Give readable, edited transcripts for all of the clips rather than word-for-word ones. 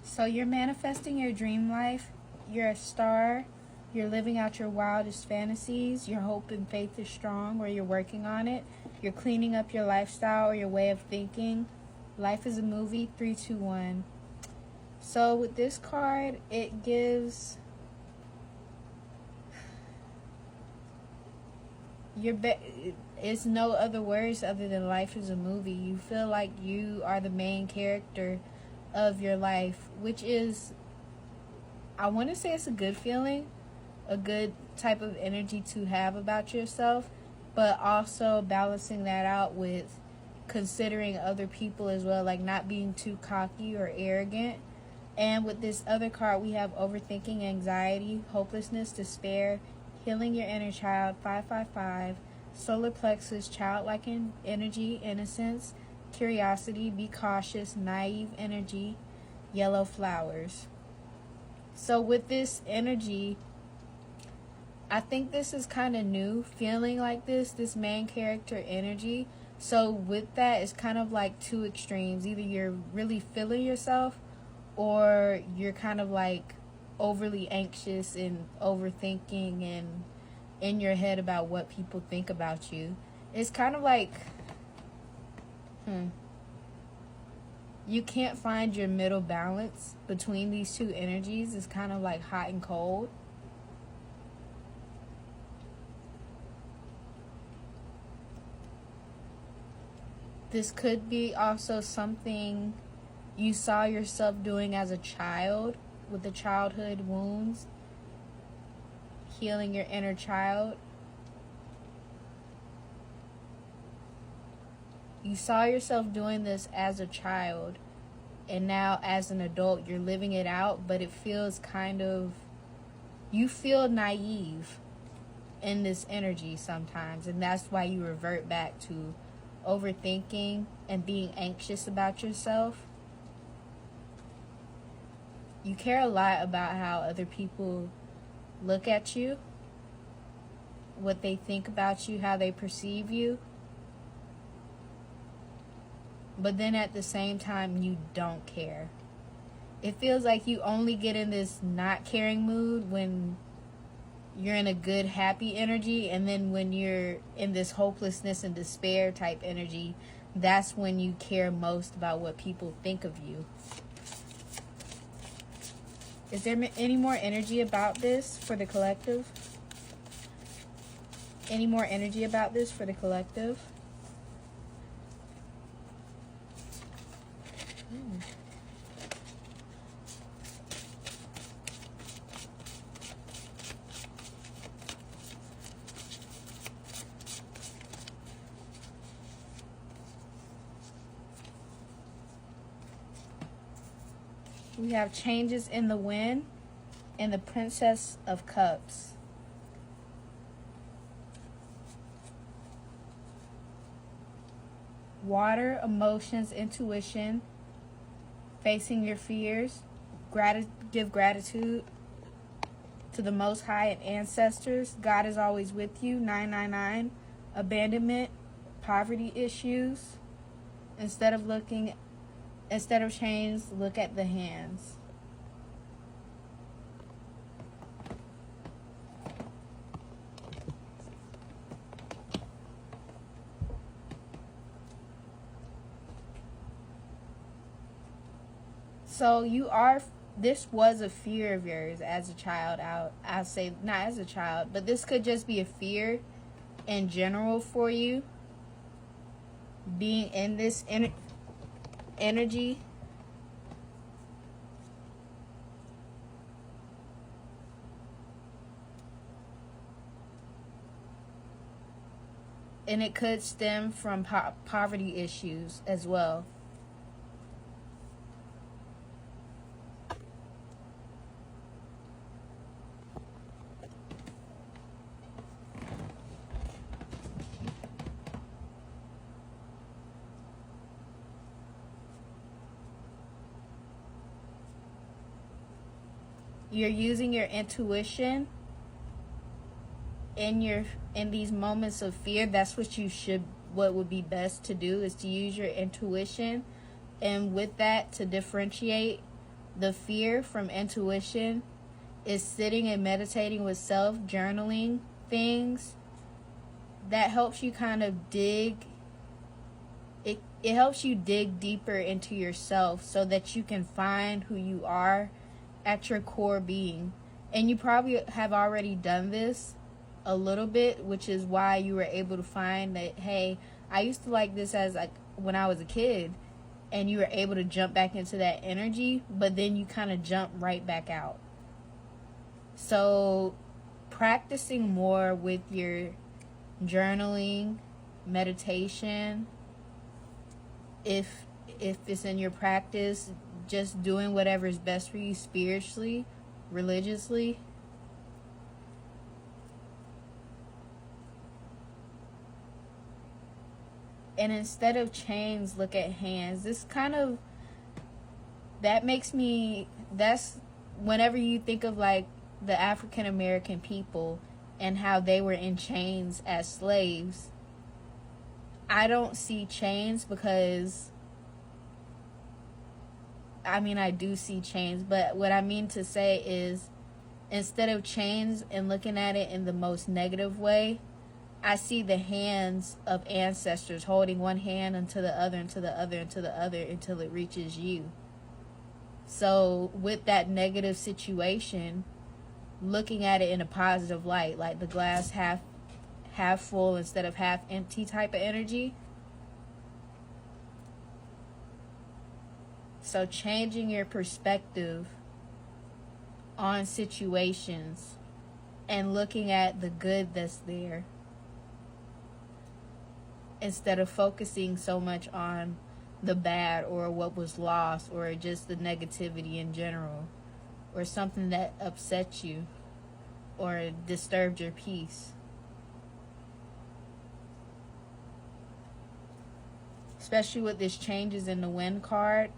So you're manifesting your dream life. You're a star. You're living out your wildest fantasies. Your hope and faith is strong, or you're working on it. You're cleaning up your lifestyle or your way of thinking. Life is a movie. 3, 2, 1. So with this card, it gives it's no other words other than life is a movie. You feel like you are the main character of your life, which is, I want to say, it's a good feeling, a good type of energy to have about yourself, but also balancing that out with considering other people as well, like not being too cocky or arrogant. And with this other card, we have overthinking, anxiety, hopelessness, despair, healing your inner child, 555, solar plexus, childlike energy, innocence, curiosity, be cautious, naive energy, yellow flowers. So with this energy, I think this is kind of new, feeling like this main character energy. So with that, it's kind of like two extremes. Either you're really feeling yourself, or you're kind of like overly anxious and overthinking and in your head about what people think about you. It's kind of like, you can't find your middle balance between these two energies. It's kind of like hot and cold. This could be also something you saw yourself doing as a child, with the childhood wounds, healing your inner child. You saw yourself doing this as a child, and now as an adult you're living it out, but it feels kind of, you feel naive in this energy sometimes, and that's why you revert back to overthinking and being anxious about yourself. You care a lot about how other people look at you, what they think about you, how they perceive you. But then at the same time, you don't care. It feels like you only get in this not caring mood when you're in a good, happy energy. And then when you're in this hopelessness and despair type energy, that's when you care most about what people think of you. Is there any more energy about this for the collective? Any more energy about this for the collective? We have changes in the wind and the Princess of Cups. Water, emotions, intuition, facing your fears, give gratitude to the Most High and ancestors. God is always with you, 999. Abandonment, poverty issues. Instead of chains, look at the hands. So this was a fear of yours as a child. I'll say, not as a child, but this could just be a fear in general for you. Being in this energy. And it could stem from poverty issues as well. You're using your intuition in these moments of fear. That's what would be best to do, is to use your intuition, and with that to differentiate the fear from intuition is sitting and meditating with self, journaling things. That helps you kind of dig. It helps you dig deeper into yourself so that you can find who you are at your core being. And you probably have already done this a little bit, which is why you were able to find that, hey, I used to like this as like when I was a kid, and you were able to jump back into that energy, but then you kind of jump right back out. So practicing more with your journaling, meditation, if it's in your practice, just doing whatever is best for you spiritually, religiously. And instead of chains, look at hands. This kind of, that's whenever you think of like the African American people and how they were in chains as slaves, I don't see chains because, I mean, I do see chains, but what I mean to say is, instead of chains and looking at it in the most negative way, I see the hands of ancestors holding one hand until the other, until the other, until the other, until it reaches you. So with that negative situation, looking at it in a positive light, like the glass half full instead of half empty type of energy. So changing your perspective on situations and looking at the good that's there instead of focusing so much on the bad or what was lost or just the negativity in general or something that upset you or disturbed your peace. Especially with this changes in the wind card,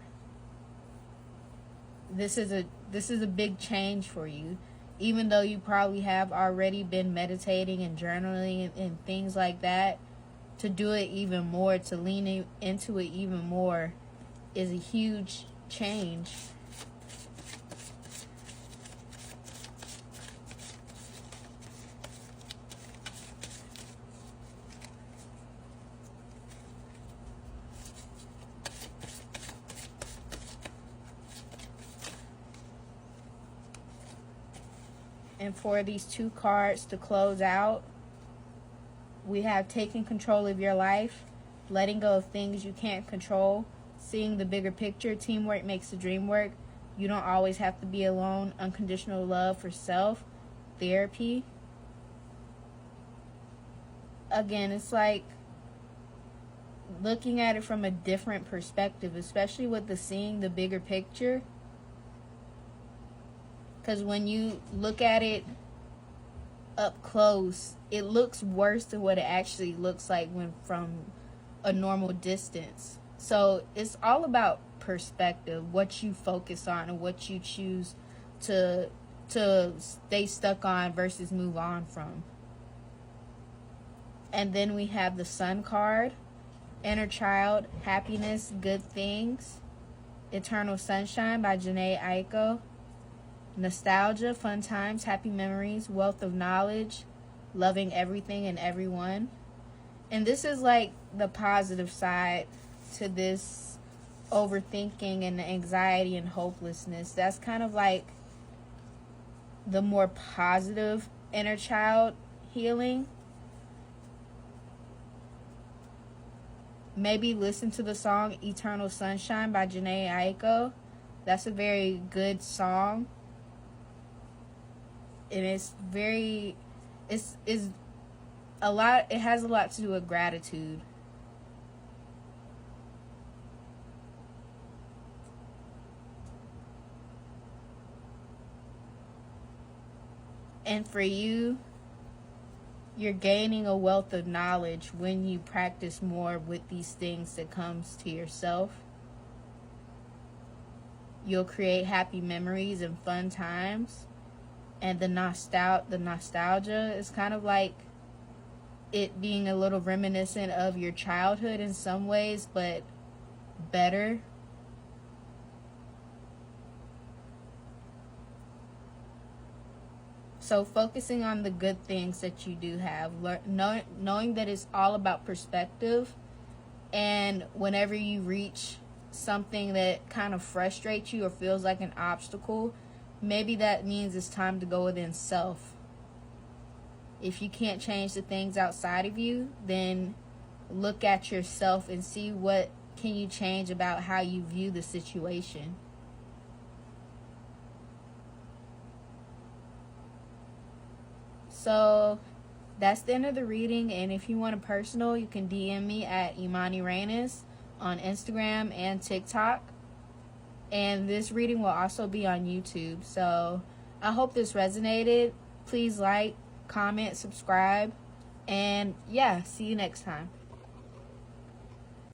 this is a big change for you. Even though you probably have already been meditating and journaling and things like that, to do it even more, to lean into it even more, is a huge change. And for these two cards to close out, we have taking control of your life, letting go of things you can't control, seeing the bigger picture, teamwork makes the dream work, you don't always have to be alone, unconditional love for self, therapy. Again, it's like looking at it from a different perspective, especially with the seeing the bigger picture. Because when you look at it up close, it looks worse than what it actually looks like when from a normal distance. So it's all about perspective, what you focus on and what you choose to stay stuck on versus move on from. And then we have the Sun card, inner child, happiness, good things, Eternal Sunshine by Janae Aiko. Nostalgia, fun times, happy memories, wealth of knowledge, loving everything and everyone. And this is like the positive side to this overthinking and the anxiety and hopelessness. That's kind of like the more positive inner child healing. Maybe listen to the song Eternal Sunshine by Janae Aiko. That's a very good song. And it's a lot, it has a lot to do with gratitude. And for you, you're gaining a wealth of knowledge when you practice more with these things that comes to yourself. You'll create happy memories and fun times. And the nostalgia is kind of like it being a little reminiscent of your childhood in some ways, but better. So focusing on the good things that you do have, knowing that it's all about perspective, and whenever you reach something that kind of frustrates you or feels like an obstacle, maybe that means it's time to go within self. If you can't change the things outside of you, then look at yourself and see what can you change about how you view the situation. So that's the end of the reading, and if you want a personal, you can DM me at Imani Reynes on Instagram and TikTok. And this reading will also be on YouTube. So I hope this resonated. Please like, comment, subscribe, and yeah, see you next time.